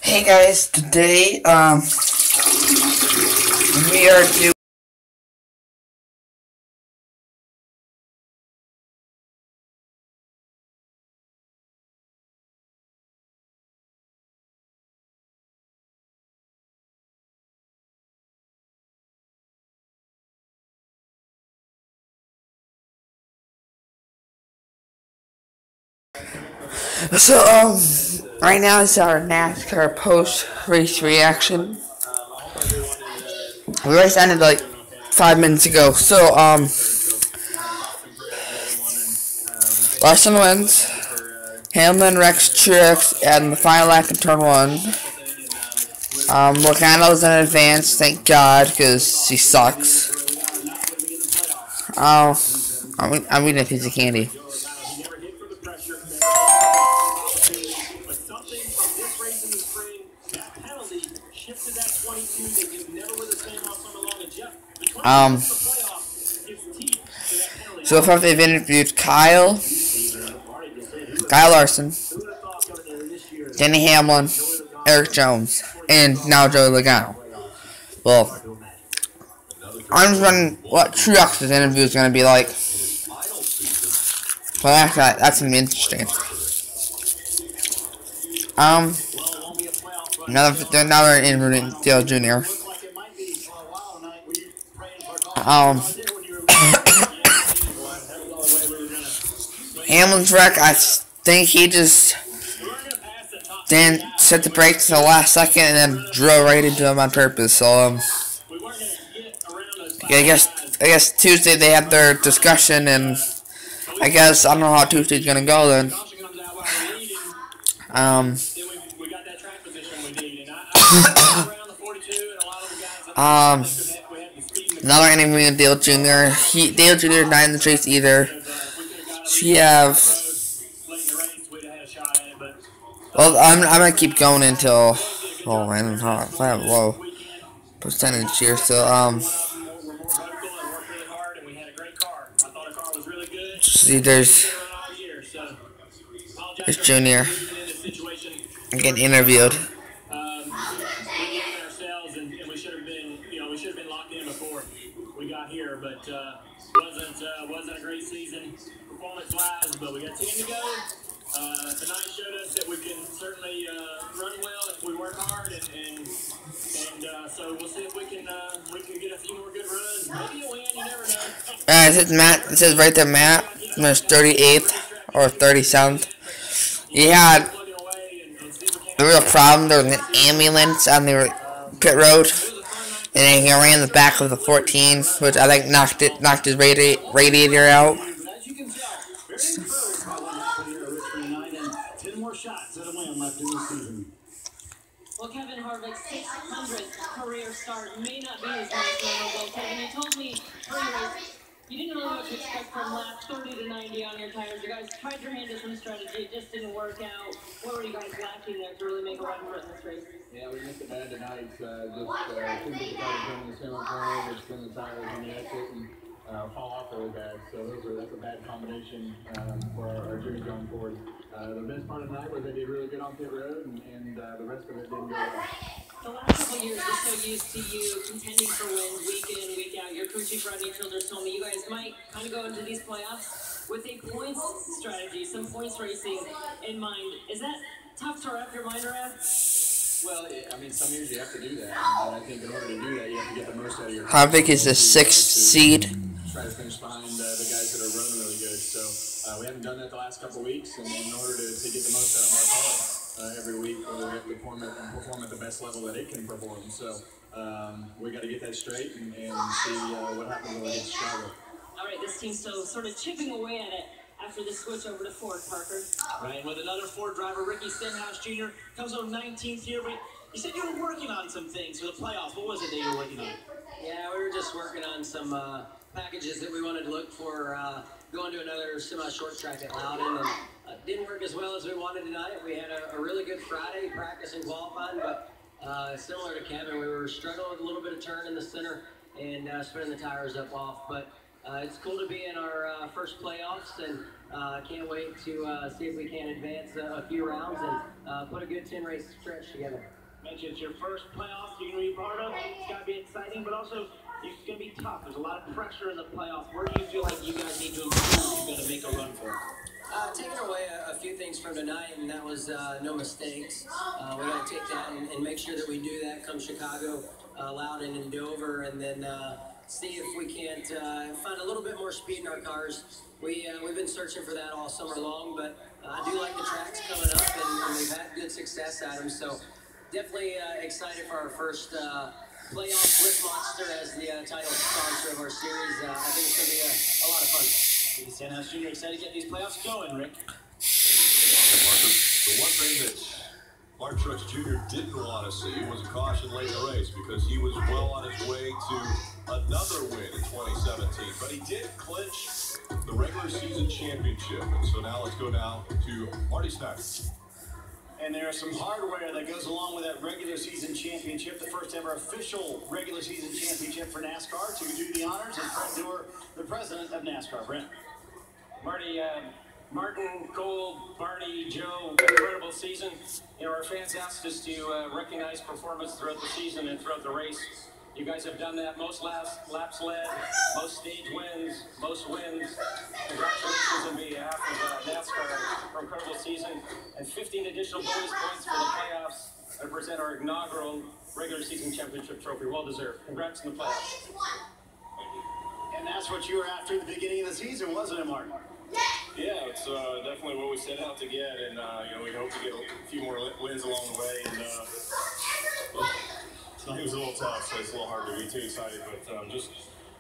Hey guys, today we are doing right now is our NASCAR post race reaction. The race ended like 5 minutes ago. Larson wins. Hamlin wrecks Truex and the final lap in turn 1. Logano's in advance, thank God, because she sucks. I'm eating a piece of candy. So far they've interviewed Kyle Larson, Denny Hamlin, Eric Jones, and now Joey Logano. Well, I'm just wondering what Truex's interview is going to be like. Well, that's going to be interesting. Another interviewing Dale Jr. Hamlin's wreck, I think he just didn't set the brakes at the last second and then drove right into him on purpose. So, I guess Tuesday they had their discussion, and I don't know how Tuesday's gonna go then. Another interview with Dale Jr. Dale Jr. not in the chase either. Well, I'm gonna keep going until. Oh man, I have low percentage here. So see, there's Junior getting interviewed. Wasn't a great season performance-wise, but we got 10 to go. Tonight showed us that we can certainly run well if we work hard, and so we'll see if we can get a few more good runs. Maybe a win, you never know. It says Matt. It says right there, Matt. There's 38th or 37th. He had a real problem. There was an ambulance on the pit road, and then he ran the back of the 14, which I think knocked his radiator out. Well, Kevin Harvick's 600th career start may not be his most memorable. Kevin, you told me you didn't really know what to expect from lap 30 to 90 on your tires. You guys tried your hand at some strategy. It just didn't work out. What were you guys lacking there to really make a run for it in this race? Yeah, we missed it bad tonight. Just couldn't get the tires in the single corner, which spin the tires on the exit and fall off really bad. So that's a bad combination for our journey going forward. The best part of the night was they did really good on pit road, and the rest of it didn't go well. The last couple of years, we're so used to you contending for wins week in, week out. Your crew chief Rodney Childers told me you guys might kind of go into these playoffs with a points strategy, some points racing in mind. Is that tough to wrap your mind around? Well, I mean, some years you have to do that, and I think in order to do that, you have to get the most out of your. Harvick is the 6th seed. Try to finish behind the guys that are running really good. So we haven't done that the last couple of weeks, and in order to get the most out of our car every week, we have to perform at the best level that it can perform. So we got to get that straight and see what happens when we get to Chicago. All right, this team's still sort of chipping away at it after the switch over to Ford, Parker. Right, with another Ford driver, Ricky Stenhouse Jr. comes on 19th here. But you said you were working on some things for the playoffs. What was it that you were working on? Yeah, we were just working on some packages that we wanted to look for going to another semi-short track at Loudon, and didn't work as well as we wanted tonight. We had a really good Friday practice and qualifying, but similar to Kevin, we were struggling with a little bit of turn in the center and spinning the tires up off. But it's cool to be in our first playoffs, and Can't wait to see if we can advance a few rounds and put a good 10-race stretch together. Mentioned it's your first playoffs you're going to be part of. It's got to be exciting, but also it's going to be tough. There's a lot of pressure in the playoffs. Where do you feel like you guys need to improve if you're going to make a run for it? Taking away a few things from tonight, and that was no mistakes. We got to take that and make sure that we do that come Chicago, Loudon, and Dover, and then see if we can't find a little bit more speed in our cars. We've been searching for that all summer long, but I do like the tracks coming up, and we've had good success at them. So definitely excited for our first playoff flip monster as the title sponsor of our series. I think it's going to be a lot of fun. Ricky Stenhouse Jr. excited to get these playoffs going, Rick. The one thing that Mark Truex Jr. didn't want to see was a caution late in the race because he was well on his way to another win in 2017. But he did clinch the regular season championship. And so now let's go now to Marty Snyder. And there's some hardware that goes along with that regular season championship, the first ever official regular season championship for NASCAR. To do the honors is Brent Doerr, the president of NASCAR. Brent. Marty, Martin, Cole, Barney, Joe, incredible season. You know, our fans asked us to recognize performance throughout the season and throughout the race. You guys have done that. Most laps led, most stage wins, most wins. Congratulations on behalf of NASCAR for an incredible season. And 15 additional bonus points for the playoffs to present our inaugural regular season championship trophy. Well deserved. Congrats on the playoffs. And that's what you were after at the beginning of the season, wasn't it, Martin? Yeah, it's definitely what we set out to get, and you know, we hope to get a few more wins along the way. And it was a little tough, so it's a little hard to be too excited, but just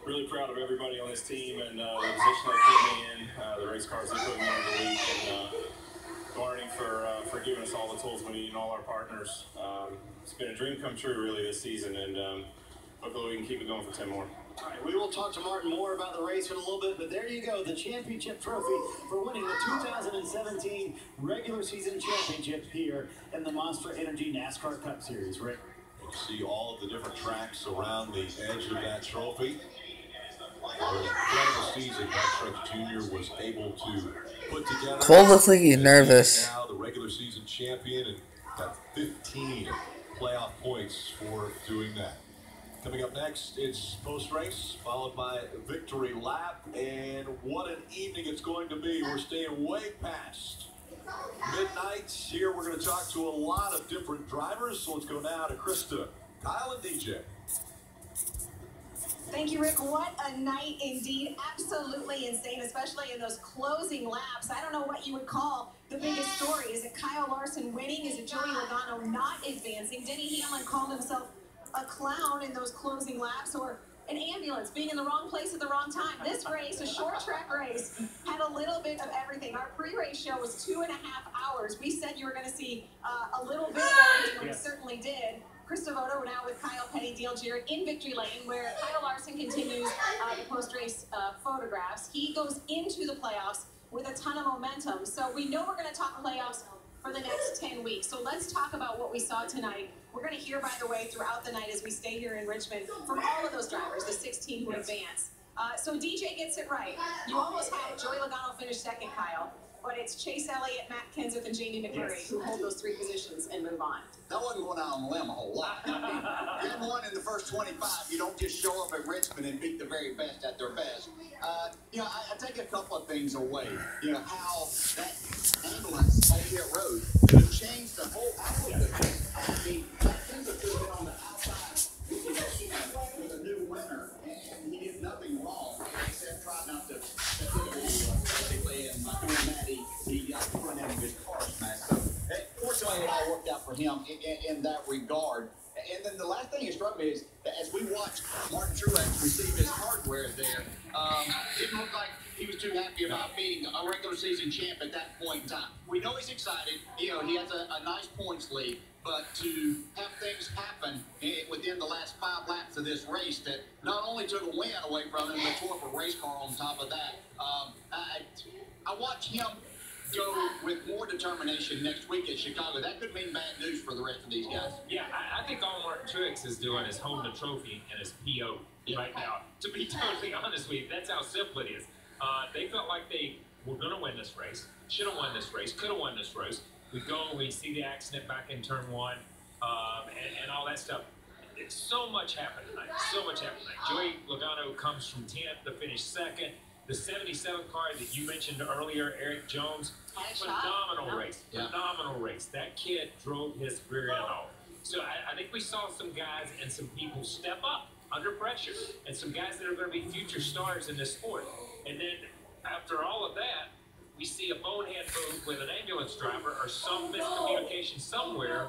really proud of everybody on this team and the position they put me in, the race cars they put me in the week, and Barney for giving us all the tools we need and all our partners. It's been a dream come true really this season, and hopefully we can keep it going for 10 more. All right, we will talk to Martin more about the race in a little bit, but there you go, the championship trophy for winning the 2017 regular season championship here in the Monster Energy NASCAR Cup Series. Rick. You see all of the different tracks around the edge of that trophy. An incredible season that Truex Jr. was able to put together. Cole looks like he's nervous. Now the regular season champion and got 15 playoff points for doing that. Coming up next, it's post-race, followed by victory lap, and what an evening it's going to be. We're staying way past midnight. Here we're going to talk to a lot of different drivers, so let's go now to Krista, Kyle, and DJ. Thank you, Rick. What a night indeed. Absolutely insane, especially in those closing laps. I don't know what you would call the biggest story. Is it Kyle Larson winning? Is it Joey Logano not advancing? Denny Hamlin called himself a clown in those closing laps, or an ambulance being in the wrong place at the wrong time. This race, a short track race, had a little bit of everything. Our pre-race show was 2.5 hours. We said you were going to see a little bit of everything, and we certainly did. Chris Devoto now with Kyle Petty, Dale Jarrett in victory lane, where Kyle Larson continues the post-race photographs. He goes into the playoffs with a ton of momentum. So we know we're going to talk playoffs for the next 10 weeks. So let's talk about what we saw tonight. We're going to hear, by the way, throughout the night as we stay here in Richmond from all of those drivers, the 16 who advance. So DJ gets it right. You almost had Joey Logano finish second, Kyle, but it's Chase Elliott, Matt Kenseth, and Jamie McMurray who hold those 3 positions and move on. That wasn't going out on a limb a whole lot. Game one in the first 25, you don't just show up at Richmond and beat the very best at their best. You know, I take a couple of things away. You know, how that ambulance on pit road could change the whole outlook. I mean, Kenseth could have been on the outside with a new winner, and he did nothing wrong except try not to basically, and by doing that, he put him his car smash. So, fortunately, it all worked out for him in that regard. And then the last thing that struck me is that as we watched Martin Truex receive his hardware there, didn't look like he was too happy about being a regular season champ at that point in time. We know he's excited. You know, he has a nice points lead. But to have things happen within the last 5 laps of this race that not only took a win away from him, but tore up a race car on top of that, I watch him go with more determination next week at Chicago. That could mean bad news for the rest of these guys. Yeah, I think all Martin Truex is doing is holding the trophy and his PO right now. To be totally honest with you, that's how simple it is. They felt like they we're going to win this race, should have won this race, could have won this race. We go, we see the accident back in turn one, and all that stuff. So much happened tonight. So much happened tonight. Joey Logano comes from 10th to finish second. The 77 car that you mentioned earlier, Eric Jones, phenomenal race. Phenomenal race. That kid drove his rear end off. So I think we saw some guys and some people step up under pressure, and some guys that are going to be future stars in this sport. And then after all of that, we see a bonehead move with an ambulance driver or some miscommunication somewhere,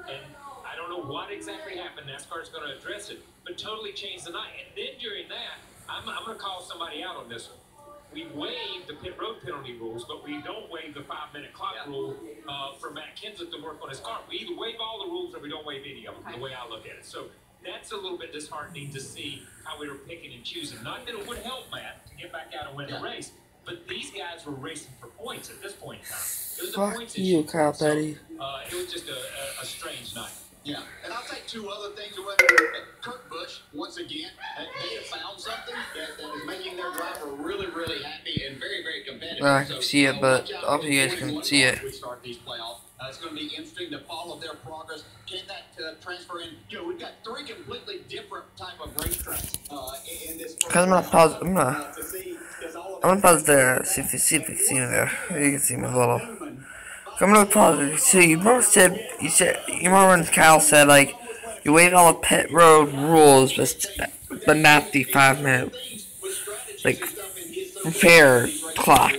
and I don't know what exactly happened. NASCAR's going to address it, but totally changed the night. And then during that, I'm going to call somebody out on this one. We waive the pit road penalty rules, but we don't waive the 5-minute clock rule for Matt Kenseth to work on his car. We either waive all the rules or we don't waive any of them, the way I look at it. So that's a little bit disheartening to see how we were picking and choosing. Not that it would help Matt to get back out and win the race, but these guys were racing for points at this point in time. It was a points Fuck you, issue. Kyle Petty. So, it was just a strange night. Yeah, and I'll take two other things away. Kurt Busch, once again, they have found something that is making their driver really, really happy and very, very competitive. I can see it, but obviously you guys can see it. We start these playoffs. It's going to be interesting to follow their progress. Can that transfer in? You know, we've got three completely different type of racetracks in this. I'm gonna pause. I'm gonna pause there. See if you can see me there. You can see me a little. I'm gonna pause it. So you both said you remember when Kyle said like you waive all the pit road rules, but not the 5-minute like fair clock.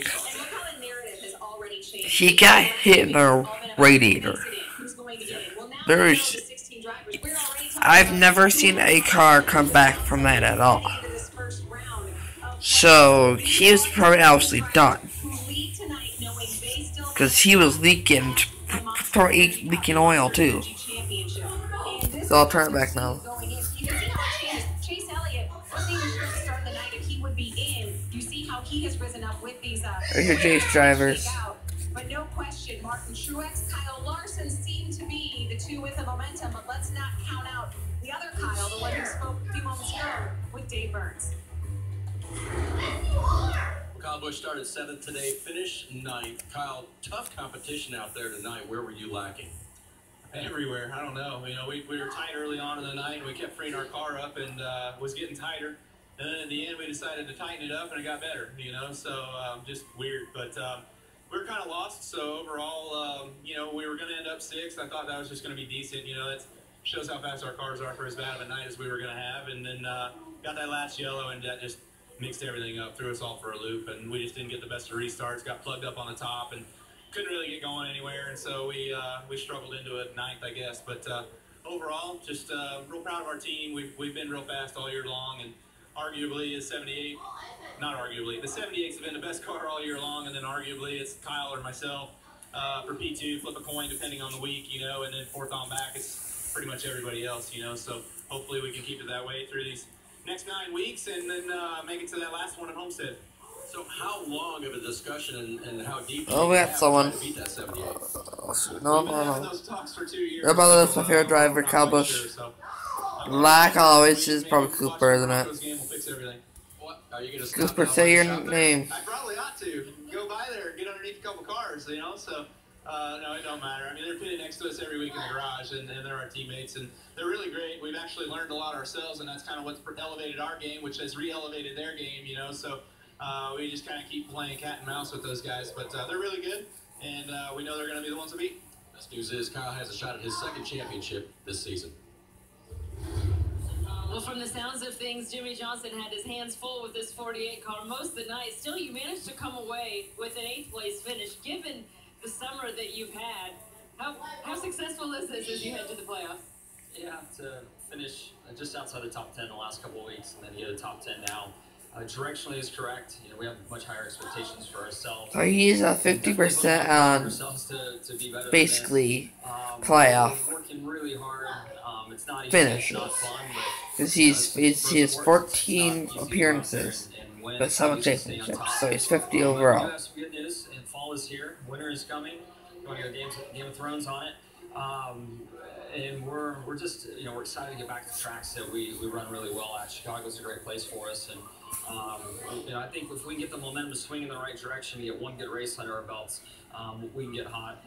He got hit in the radiator. I've never seen a car come back from that at all. So he was probably obviously done. Because he was leaking oil too. So I'll turn it back now. There's your Chase drivers. But no question, Martin Truex, Kyle Larson seem to be the two with the momentum. But let's not count out the other Kyle, the one who spoke a few moments ago with Dave Burns. Kyle Busch started 7th today, finished 9th. Kyle, tough competition out there tonight. Where were you lacking? Everywhere. I don't know. You know, we were tight early on in the night. We kept freeing our car up and was getting tighter. And then in the end, we decided to tighten it up, and it got better. You know, so just weird. But we were kind of lost. So overall, you know, we were going to end up 6th. I thought that was just going to be decent. You know, that shows how fast our cars are for as bad of a night as we were going to have. And then got that last yellow, and that just mixed everything up, threw us all for a loop, and we just didn't get the best of restarts, got plugged up on the top, and couldn't really get going anywhere, and so we struggled into it 9th, I guess. But overall, just real proud of our team. We've been real fast all year long, and arguably is 78, not arguably, the 78's have been the best car all year long, and then arguably it's Kyle or myself for P2, flip a coin depending on the week, you know, and then 4th on back, it's pretty much everybody else, you know, so hopefully we can keep it that way through these next 9 weeks, and then make it to that last one at Homestead. So how long of a discussion and how deep? Oh, we got someone. To beat that 78? No. Those talks for 2 years. Everybody loves my favorite driver, Kyle Busch. Like always, is probably Cooper, isn't it? Cooper, say your name. I probably ought to go by there and get underneath a couple cars, you know. So no, it don't matter. I mean, they're pitted next to us every week in the garage, and they're our teammates, and they're really great. We've actually learned a lot ourselves, and that's kind of what's elevated our game, which has re-elevated their game, you know. So we just kind of keep playing cat and mouse with those guys, but they're really good, and we know they're going to be the ones to beat. Best news is Kyle has a shot at his 2nd championship this season. Well, from the sounds of things, Jimmy Johnson had his hands full with this 48 car most of the night. Still, you managed to come away with an 8th place finish. Given the summer that you've had, how successful is this as you head to the playoffs? Yeah, to finish just outside the top 10 the last couple of weeks, and then hit the top 10 now. Directionally is correct. You know, we have much higher expectations for ourselves. So he's a 50% on basically playoff Working really hard. It's not easy, finishes. it's not fun, because he has 14 appearances, but 7 championships, so he's 50 overall. We have some good news, and fall is here. Winter is coming. We're going to go Game of Thrones on it. And we're just, you know, we're excited to get back to tracks that we run really well at. Chicago's a great place for us, and I think if we get the momentum swinging in the right direction, get one good race under our belts, we can get hot.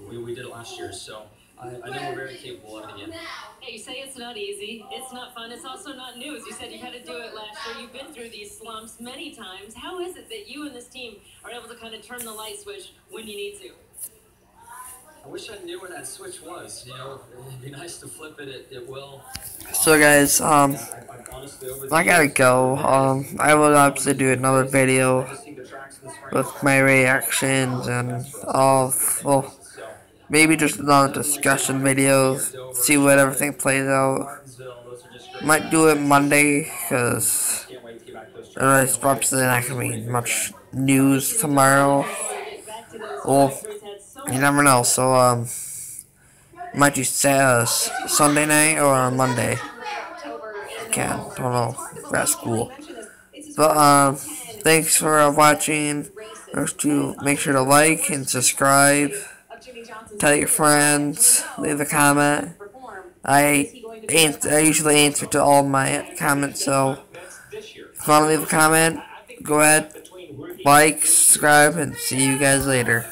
We did it last year, so I know we're very capable of it again. Hey, you say it's not easy, it's not fun, it's also not new. As you said, you had to do it last year. You've been through these slumps many times. How is it that you and this team are able to kind of turn the light switch when you need to? I wish I knew where that switch was. It'd be nice to flip it. It will. So guys, I gotta go. I will obviously do another video with my reactions and all. Well, maybe just another discussion video. See what everything plays out. Might do it Monday because there's probably not gonna be much news tomorrow. Well, you never know. So might do Sunday night or Monday. Don't know. That's cool. But thanks for watching. Make sure to like and subscribe. Tell your friends. Leave a comment. I usually answer to all my comments, so if you want to leave a comment, go ahead, like, subscribe, and see you guys later.